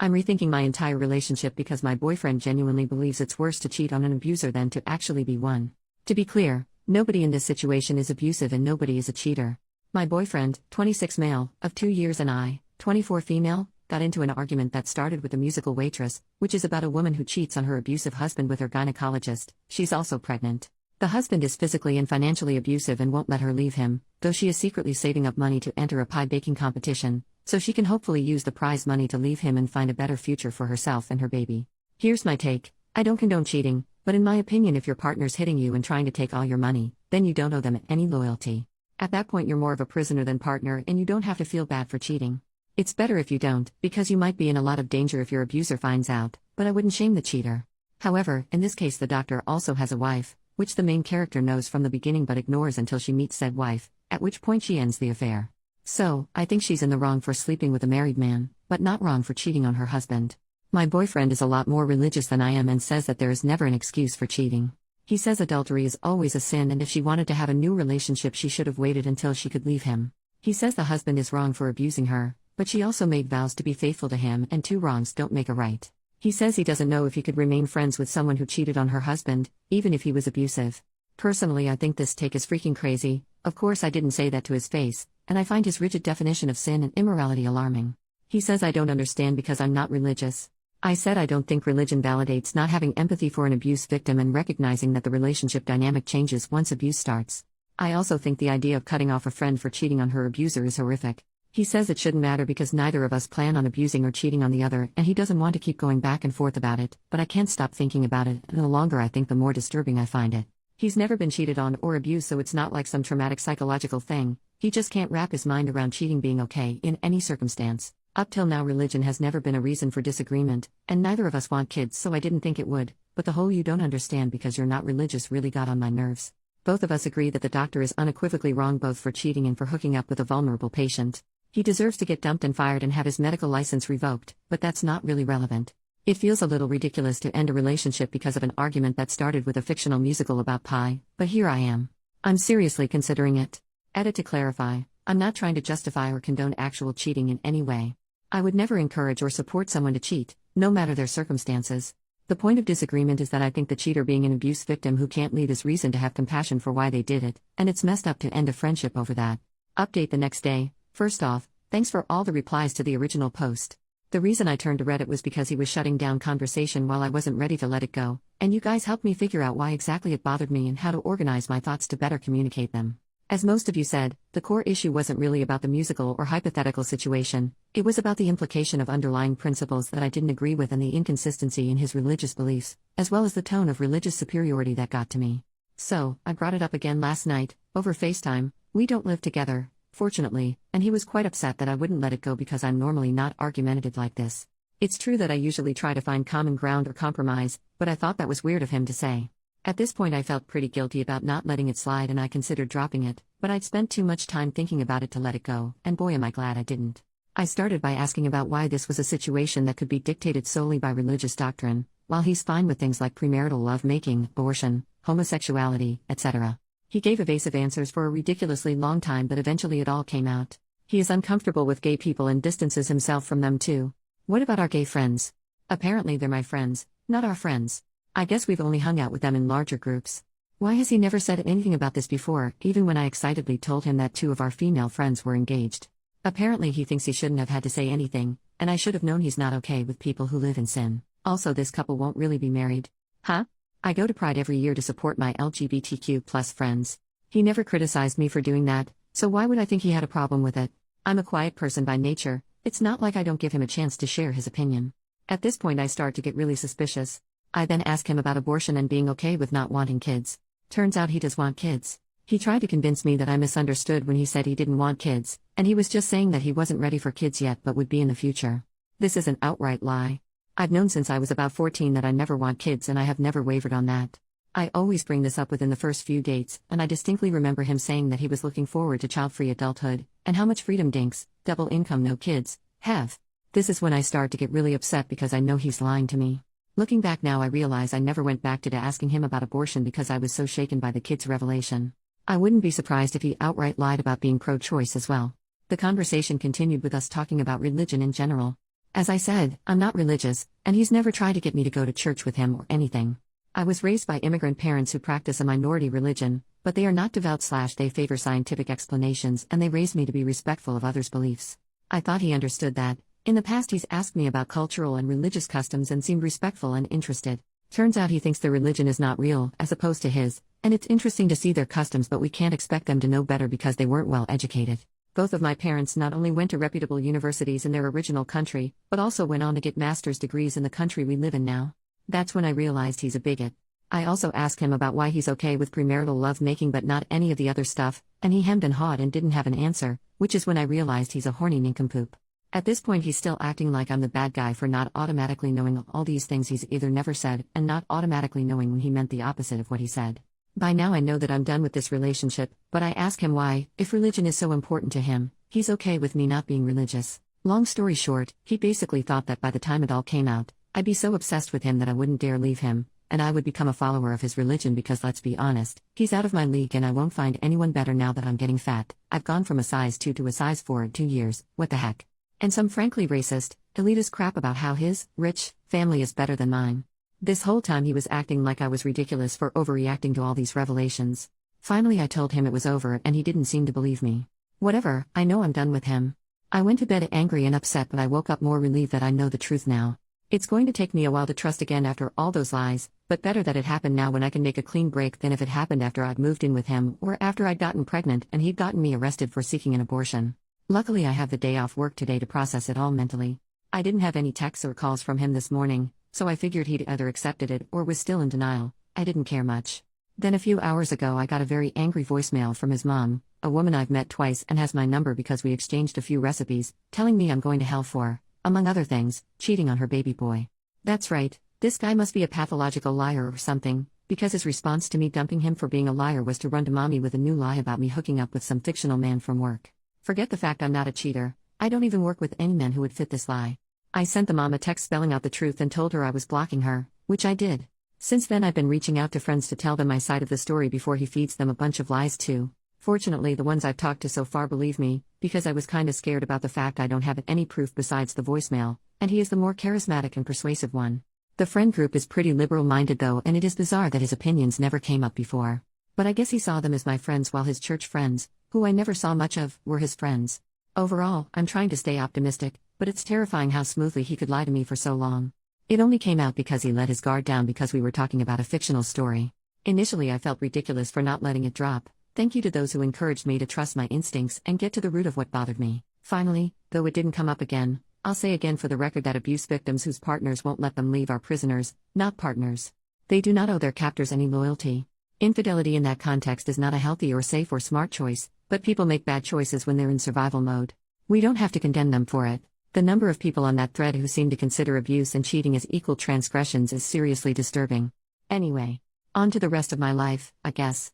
I'm rethinking my entire relationship because my boyfriend genuinely believes it's worse to cheat on an abuser than to actually be one. To be clear, nobody in this situation is abusive and nobody is a cheater. My boyfriend, 26 male, of 2 years, and I, 24 female, got into an argument that started with a musical waitress, which is about a woman who cheats on her abusive husband with her gynecologist. She's also pregnant. The husband is physically and financially abusive and won't let her leave him, though she is secretly saving up money to enter a pie baking competition, so she can hopefully use the prize money to leave him and find a better future for herself and her baby. Here's my take. I don't condone cheating, but in my opinion, if your partner's hitting you and trying to take all your money, then you don't owe them any loyalty. At that point, you're more of a prisoner than partner, and you don't have to feel bad for cheating. It's better if you don't, because you might be in a lot of danger if your abuser finds out, but I wouldn't shame the cheater. However, in this case, the doctor also has a wife, which the main character knows from the beginning but ignores until she meets said wife, at which point she ends the affair. So, I think she's in the wrong for sleeping with a married man, but not wrong for cheating on her husband. My boyfriend is a lot more religious than I am and says that there is never an excuse for cheating. He says adultery is always a sin, and if she wanted to have a new relationship, she should have waited until she could leave him. He says the husband is wrong for abusing her, but she also made vows to be faithful to him, and two wrongs don't make a right. He says he doesn't know if he could remain friends with someone who cheated on her husband, even if he was abusive. Personally, I think this take is freaking crazy. Of course, I didn't say that to his face, and I find his rigid definition of sin and immorality alarming. He says I don't understand because I'm not religious. I said I don't think religion validates not having empathy for an abuse victim and recognizing that the relationship dynamic changes once abuse starts. I also think the idea of cutting off a friend for cheating on her abuser is horrific. He says it shouldn't matter because neither of us plan on abusing or cheating on the other, and he doesn't want to keep going back and forth about it, but I can't stop thinking about it, and the longer I think, the more disturbing I find it. He's never been cheated on or abused, so it's not like some traumatic psychological thing. He just can't wrap his mind around cheating being okay in any circumstance. Up till now, religion has never been a reason for disagreement, and neither of us want kids, so I didn't think it would, but the whole "you don't understand because you're not religious" really got on my nerves. Both of us agree that the doctor is unequivocally wrong both for cheating and for hooking up with a vulnerable patient. He deserves to get dumped and fired and have his medical license revoked, but that's not really relevant. It feels a little ridiculous to end a relationship because of an argument that started with a fictional musical about pie, but here I am. I'm seriously considering it. Edit to clarify, I'm not trying to justify or condone actual cheating in any way. I would never encourage or support someone to cheat, no matter their circumstances. The point of disagreement is that I think the cheater being an abuse victim who can't leave is reason to have compassion for why they did it, and it's messed up to end a friendship over that. Update the next day. First off, thanks for all the replies to the original post. The reason I turned to Reddit was because he was shutting down conversation while I wasn't ready to let it go, and you guys helped me figure out why exactly it bothered me and how to organize my thoughts to better communicate them. As most of you said, the core issue wasn't really about the musical or hypothetical situation, it was about the implication of underlying principles that I didn't agree with and the inconsistency in his religious beliefs, as well as the tone of religious superiority that got to me. So, I brought it up again last night, over FaceTime. We don't live together, fortunately, and he was quite upset that I wouldn't let it go because I'm normally not argumentative like this. It's true that I usually try to find common ground or compromise, but I thought that was weird of him to say. At this point I felt pretty guilty about not letting it slide and I considered dropping it, but I'd spent too much time thinking about it to let it go, and boy am I glad I didn't. I started by asking about why this was a situation that could be dictated solely by religious doctrine, while he's fine with things like premarital love-making, abortion, homosexuality, etc. He gave evasive answers for a ridiculously long time, but eventually it all came out. He is uncomfortable with gay people and distances himself from them too. What about our gay friends? Apparently they're my friends, not our friends. I guess we've only hung out with them in larger groups. Why has he never said anything about this before, even when I excitedly told him that 2 of our female friends were engaged? Apparently he thinks he shouldn't have had to say anything, and I should have known he's not okay with people who live in sin. Also, this couple won't really be married. Huh? I go to Pride every year to support my LGBTQ+ friends. He never criticized me for doing that, so why would I think he had a problem with it? I'm a quiet person by nature, it's not like I don't give him a chance to share his opinion. At this point I start to get really suspicious. I then ask him about abortion and being okay with not wanting kids. Turns out he does want kids. He tried to convince me that I misunderstood when he said he didn't want kids, and he was just saying that he wasn't ready for kids yet but would be in the future. This is an outright lie. I've known since I was about 14 that I never want kids, and I have never wavered on that. I always bring this up within the first few dates, and I distinctly remember him saying that he was looking forward to child-free adulthood, and how much freedom dinks, double income no kids, have. This is when I start to get really upset because I know he's lying to me. Looking back now, I realize I never went back to asking him about abortion because I was so shaken by the kid's revelation. I wouldn't be surprised if he outright lied about being pro-choice as well. The conversation continued with us talking about religion in general. As I said, I'm not religious, and he's never tried to get me to go to church with him or anything. I was raised by immigrant parents who practice a minority religion, but they are not devout/they favor scientific explanations, and they raised me to be respectful of others' beliefs. I thought he understood that. In the past he's asked me about cultural and religious customs and seemed respectful and interested. Turns out he thinks their religion is not real, as opposed to his, and it's interesting to see their customs, but we can't expect them to know better because they weren't well educated. Both of my parents not only went to reputable universities in their original country, but also went on to get master's degrees in the country we live in now. That's when I realized he's a bigot. I also asked him about why he's okay with premarital lovemaking but not any of the other stuff, and he hemmed and hawed and didn't have an answer, which is when I realized he's a horny nincompoop. At this point he's still acting like I'm the bad guy for not automatically knowing all these things he's either never said and not automatically knowing when he meant the opposite of what he said. By now I know that I'm done with this relationship, but I ask him why, if religion is so important to him, he's okay with me not being religious. Long story short, he basically thought that by the time it all came out, I'd be so obsessed with him that I wouldn't dare leave him, and I would become a follower of his religion because let's be honest, he's out of my league and I won't find anyone better now that I'm getting fat. I've gone from a size 2 to a size 4 in 2 years, what the heck? And some frankly racist, elitist crap about how his, rich, family is better than mine. This whole time he was acting like I was ridiculous for overreacting to all these revelations. Finally I told him it was over and he didn't seem to believe me. Whatever, I know I'm done with him. I went to bed angry and upset, but I woke up more relieved that I know the truth now. It's going to take me a while to trust again after all those lies, but better that it happened now when I can make a clean break than if it happened after I'd moved in with him or after I'd gotten pregnant and he'd gotten me arrested for seeking an abortion. Luckily I have the day off work today to process it all mentally. I didn't have any texts or calls from him this morning, so I figured he'd either accepted it or was still in denial. I didn't care much. Then a few hours ago I got a very angry voicemail from his mom, a woman I've met twice and has my number because we exchanged a few recipes, telling me I'm going to hell for, among other things, cheating on her baby boy. That's right, this guy must be a pathological liar or something, because his response to me dumping him for being a liar was to run to mommy with a new lie about me hooking up with some fictional man from work. Forget the fact I'm not a cheater, I don't even work with any men who would fit this lie. I sent the mom a text spelling out the truth and told her I was blocking her, which I did. Since then I've been reaching out to friends to tell them my side of the story before he feeds them a bunch of lies too. Fortunately the ones I've talked to so far believe me, because I was kinda scared about the fact I don't have any proof besides the voicemail, and he is the more charismatic and persuasive one. The friend group is pretty liberal-minded though, and it is bizarre that his opinions never came up before. But I guess he saw them as my friends while his church friends, who I never saw much of, were his friends. Overall, I'm trying to stay optimistic, but it's terrifying how smoothly he could lie to me for so long. It only came out because he let his guard down because we were talking about a fictional story. Initially I felt ridiculous for not letting it drop. Thank you to those who encouraged me to trust my instincts and get to the root of what bothered me. Finally, though it didn't come up again, I'll say again for the record that abuse victims whose partners won't let them leave are prisoners, not partners. They do not owe their captors any loyalty. Infidelity in that context is not a healthy or safe or smart choice, but people make bad choices when they're in survival mode. We don't have to condemn them for it. The number of people on that thread who seem to consider abuse and cheating as equal transgressions is seriously disturbing. Anyway, on to the rest of my life, I guess.